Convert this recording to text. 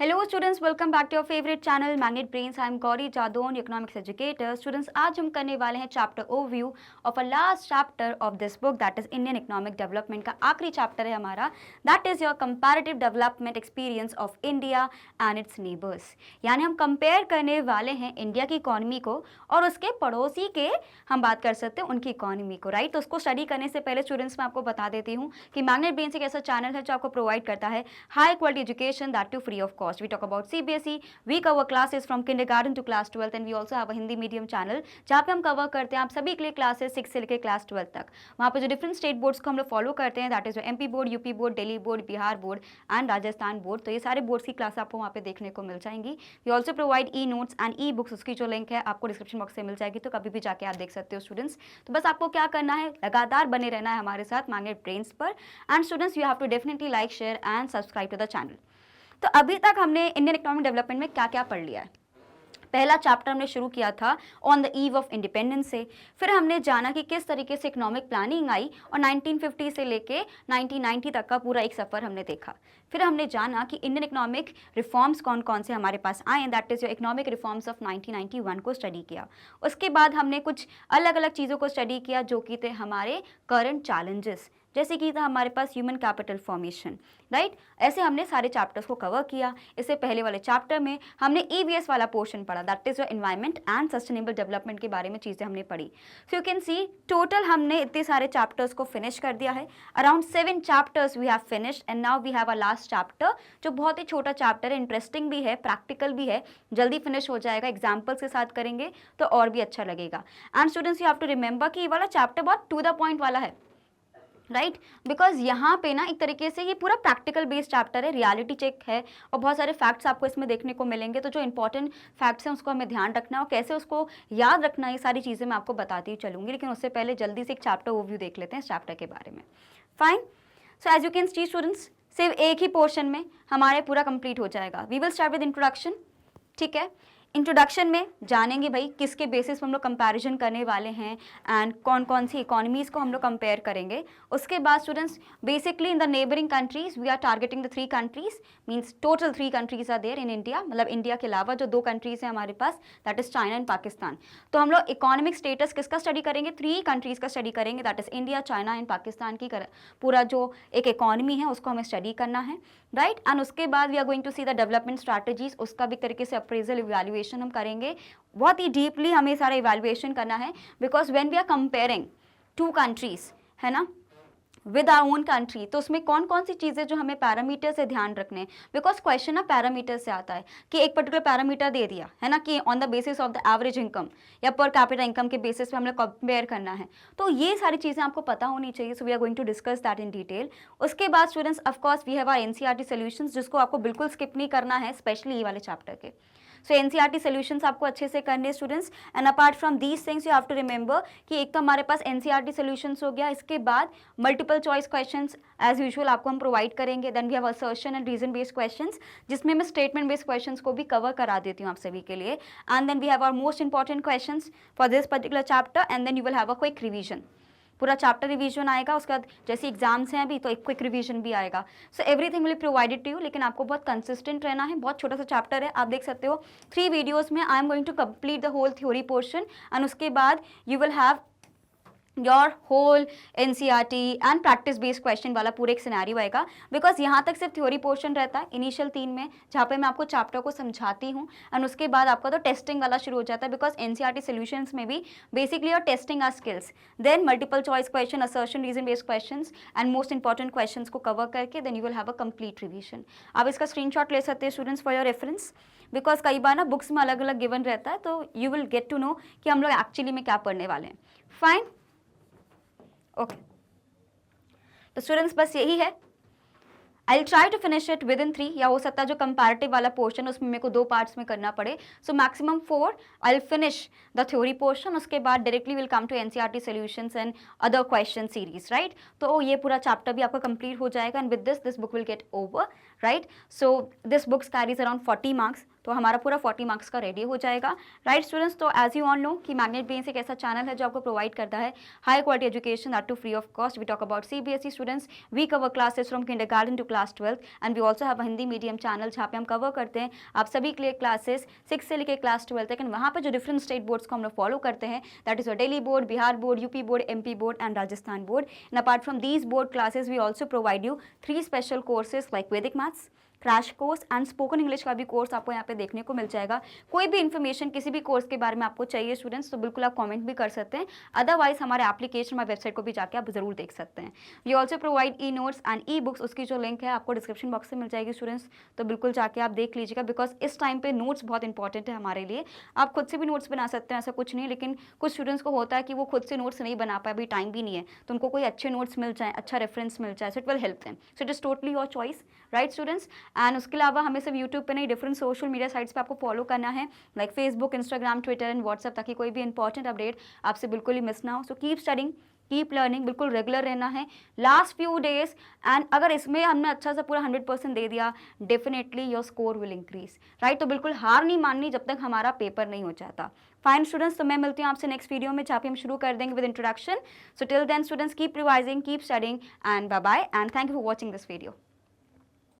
Hello students, welcome back to your favourite channel magnet brains. I am Gauri Jadaun, economics educator. Students, आज हम करने वाले हैं chapter overview of a last chapter of this book, that is Indian economic development का आखिरी chapter है हमारा, that is your comparative development experience of India and its neighbours. यानी हम कंपेयर करने वाले हैं इंडिया की इकॉनमी को और उसके पड़ोसी के, हम बात कर सकते हैं उनकी इकॉनमी को, राइट। तो उसको स्टडी करने से पहले स्टूडेंट्स मैं आपको बता देती हूँ कि मैग्नेट ब्रेन्स एक ऐसा चैनल है जो आपको प्रोवाइड करता है high quality education, that too free of cost. We talk about CBSE. We cover classes from kindergarten to class 12th and we also have a Hindi medium channel जहाँ पे हम कवर करते हैं आप सभी के लिए क्लासेस 6 से लेकर क्लास 12 तक। वहाँ पे जो डिफरेंट स्टेट बोर्ड्स को हम लोग फॉलो करते हैं, that is MP board, UP board, Delhi board, Bihar board and Rajasthan board. तो ये सारे बोर्ड्स की क्लास आपको वहाँ पे देखने को मिल जाएंगी। We also provide e notes and e books, उसकी जो लिंक है आपको डिस्क्रिप्शन बॉक्स से मिल जाएगी, तो कभी भी जाके आप देख सकते हो स्टूडेंट्स। तो बस आपको क्या करना है, लगातार बने रहना है हमारे साथ मैग्नेट ब्रेन्स पर। And students, you have to definitely like, share and subscribe to the channel. तो अभी तक हमने इंडियन इकोनॉमिक डेवलपमेंट में क्या क्या पढ़ लिया है। पहला चैप्टर हमने शुरू किया था on the eve of independence से। फिर हमने जाना कि किस तरीके से इकोनॉमिक प्लानिंग आई और 1950 से लेके 1990 तक का पूरा एक सफ़र हमने देखा। फिर हमने जाना कि इंडियन इकोनॉमिक रिफॉर्म्स कौन कौन से हमारे पास आए, that is your economic reforms of 1991 को स्टडी किया। उसके बाद हमने कुछ अलग अलग चीज़ों को स्टडी किया जो कि थे हमारे करंट चैलेंजेस, जैसे कि था हमारे पास ह्यूमन कैपिटल फॉर्मेशन, राइट। ऐसे हमने सारे चैप्टर्स को कवर किया। इससे पहले वाले चैप्टर में हमने EVS वाला पोर्शन पढ़ा, that is environment and sustainable development के बारे में चीज़ें हमने पढ़ी। So you can see total हमने इतने सारे चैप्टर्स को फिनिश कर दिया है। Around 7 chapters we have finished and now we have a last chapter, जो बहुत ही छोटा चैप्टर है, इंटरेस्टिंग भी है, प्रैक्टिकल भी है, जल्दी फिनिश हो जाएगा। एग्जाम्पल्स के साथ करेंगे तो और भी अच्छा लगेगा। And students, you have to remember कि ये वाला चैप्टर बहुत टू द पॉइंट वाला है, राइट, बिकॉज यहाँ पे ना एक तरीके से ये पूरा प्रैक्टिकल बेस्ड चैप्टर है, रियलिटी चेक है और बहुत सारे फैक्ट्स आपको इसमें देखने को मिलेंगे। तो जो इंपॉर्टेंट फैक्ट्स हैं उसको हमें ध्यान रखना है और कैसे उसको याद रखना है, ये सारी चीज़ें मैं आपको बताती चलूँगी। लेकिन उससे पहले जल्दी से एक चैप्टर ओवरव्यू देख लेते हैं इस चैप्टर के बारे में। Fine. So as you can see students, सिर्फ एक ही पोर्शन में हमारे पूरा कंप्लीट हो जाएगा। We will start with introduction, ठीक है। इंट्रोडक्शन में जानेंगे भाई किसके बेसिस पर हम लोग कंपैरिजन करने वाले हैं एंड कौन कौन सी इकोनॉमीज़ को हम लोग कंपेयर करेंगे। उसके बाद students, basically in the neighbouring countries we are targeting the 3 countries, means total 3 countries are there in India, मतलब इंडिया के अलावा जो 2 कंट्रीज हैं हमारे पास, that is China and Pakistan. तो हम लोग इकोनॉमिक स्टेटस किसका स्टडी करेंगे, 3 कंट्रीज का स्टडी करेंगे, that is India, China and Pakistan की पूरा जो एक इकोनॉमी है उसको हमें स्टडी करना है, राइट। एंड उसके बाद we are going to see the development strategies, उसका भी तरीके से अप्रेजल इवैल्यूएशन हम करेंगे। बहुत ही डीपली हमें सारा इवैल्यूएशन करना है, because when we are comparing 2 countries, है ना, विद आवर ओन कंट्री, तो उसमें कौन कौन सी चीज़ें जो हमें पैरामीटर से ध्यान रखने हैं, बिकॉज क्वेश्चन ना पैरामीटर से आता है कि एक पर्टिकुलर पैरामीटर दे दिया है ना कि on the basis of the average income या पर कैपिटा इनकम के बेसिस पे हम लोग कंपेयर करना है। तो ये सारी चीज़ें आपको पता होनी चाहिए। So we are going to discuss that in detail. उसके बाद students, of course we have our NCERT solutions, जिसको आपको बिल्कुल स्किप नहीं करना है, स्पेशली ये वाले चैप्टर के। सो NCERT सॉल्यूशंस आपको अच्छे से करने students. And apart from these things you have to remember कि एक तो हमारे पास NCERT सॉल्यूशंस हो गया, इसके बाद multiple choice questions as usual आपको हम प्रोवाइड करेंगे। Then we have assertion and reason based questions, जिसमें मैं स्टेटमेंट बेस्ड क्वेश्चंस को भी कवर करा देती हूँ आप सभी के लिए। And then we have our most important questions for this particular chapter and then you will have a quick revision. पूरा चैप्टर रिवीजन आएगा, उसके बाद जैसे एग्जाम्स हैं अभी तो एक क्विक रिवीजन भी आएगा। So everything will be provided to you, लेकिन आपको बहुत कंसिस्टेंट रहना है। बहुत छोटा सा चैप्टर है, आप देख सकते हो 3 वीडियोस में I am going to complete the whole theory portion and उसके बाद you will have your whole NCERT and practice based question वाला पूरे एक सिनेरियो आएगा। बिकॉज यहाँ तक सिर्फ थ्योरी पोर्शन रहता है इनिशियल 3 में, जहाँ पे मैं आपको चैप्टर को समझाती हूँ एंड उसके बाद आपका तो टेस्टिंग वाला शुरू हो जाता है। बिकॉज NCERT सॉल्यूशंस में भी basically your testing are skills, then multiple choice question, assertion, reason based questions and most important questions को कवर करके then you will have a complete revision. आप इसका स्क्रीनशॉट ले सकते हैं students for your reference, because कई बार ना बुक्स में अलग अलग गिवन रहता है, तो you will get to know कि हम लोग एक्चुअली में क्या पढ़ने वाले हैं। Fine, okay. तो स्टूडेंट्स बस यही है, I will try to finish it within 3, या हो सकता है जो कंपैरेटिव वाला पोर्शन उसमें मेरे को 2 पार्ट्स में करना पड़े। So maximum 4 I will finish the theory portion, उसके बाद directly will come to NCERT solutions and other question series, right. तो ये पूरा चैप्टर भी आपका कंप्लीट हो जाएगा and with this book will get over, right. So this books carries around 40 marks. तो हमारा पूरा 40 मार्क्स का रेडी हो जाएगा. राइट स्टूडेंट्स, तो एज यू ऑल नो कि मैग्नेट ब्रेन्स एक ऐसा चैनल है जो आपको प्रोवाइड करता है high quality education that too free of cost. We talk about CBSE students. We cover classes from kindergarten to class 12 and we also have a Hindi medium channel जहाँ पे हम कवर करते हैं आप सभी के लिए क्लासेस 6 से लेकर क्लास 12 तक. एंड वहाँ पे जो डिफरेंट स्टेट बोर्ड्स को हम लोग फॉलो करते हैं that is Delhi board, Bihar board, UP board, MP board and Rajasthan board. And apart from these board classes we also provide you 3 special courses like Vedic maths, crash course and spoken English का भी course आपको यहाँ पे देखने को मिल जाएगा. कोई भी इन्फॉर्मेशन किसी भी कोर्स के बारे में आपको चाहिए स्टूडेंट्स तो बिल्कुल आप कमेंट भी कर सकते हैं. अदरवाइज हमारे एप्लीकेशन हमारे वेबसाइट को भी जाके आप जरूर देख सकते हैं. We also provide e notes and e books. उसकी जो लिंक है आपको डिस्क्रिप्शन बॉक्स से मिल जाएगी स्टूडेंट्स. तो बिल्कुल जाके आप देख लीजिएगा बिकॉज इस टाइम पे नोट्स बहुत इंपॉर्टेंट है हमारे लिए. आप खुद से भी नोट्स बना सकते हैं, ऐसा कुछ नहीं, लेकिन कुछ स्टूडेंट्स को होता है कि वो खुद से नोट्स नहीं बना पाए, अभी टाइम भी नहीं है, तो उनको कोई अच्छे नोट्स मिल जाए, अच्छा रेफरेंस मिल जाए, so it will help them. So it is totally your choice. Right students. And उसके अलावा हमें सिर्फ यूट्यूब पे नहीं डिफरेंट सोशल मीडिया साइट्स पे आपको फॉलो करना है like Facebook, Instagram, Twitter and WhatsApp, ताकि कोई भी इंपॉर्टेंट अपडेट आपसे बिल्कुल ही मिस ना हो. So keep studying, keep learning, बिल्कुल रेगुलर रहना है लास्ट फ्यू डेज. एंड अगर इसमें हमने अच्छा सा पूरा 100% दे दिया definitely your score will increase. Right. तो बिल्कुल हार नहीं माननी जब तक हमारा पेपर नहीं हो जाता. फाइन स्टूडेंट्स, तो मैं मिलती हूँ आपसे नेक्स्ट वीडियो में जहाँ पे हम शुरू कर देंगे with introduction. So till then students keep revising, keep studying and bye bye and thank you for watching this video.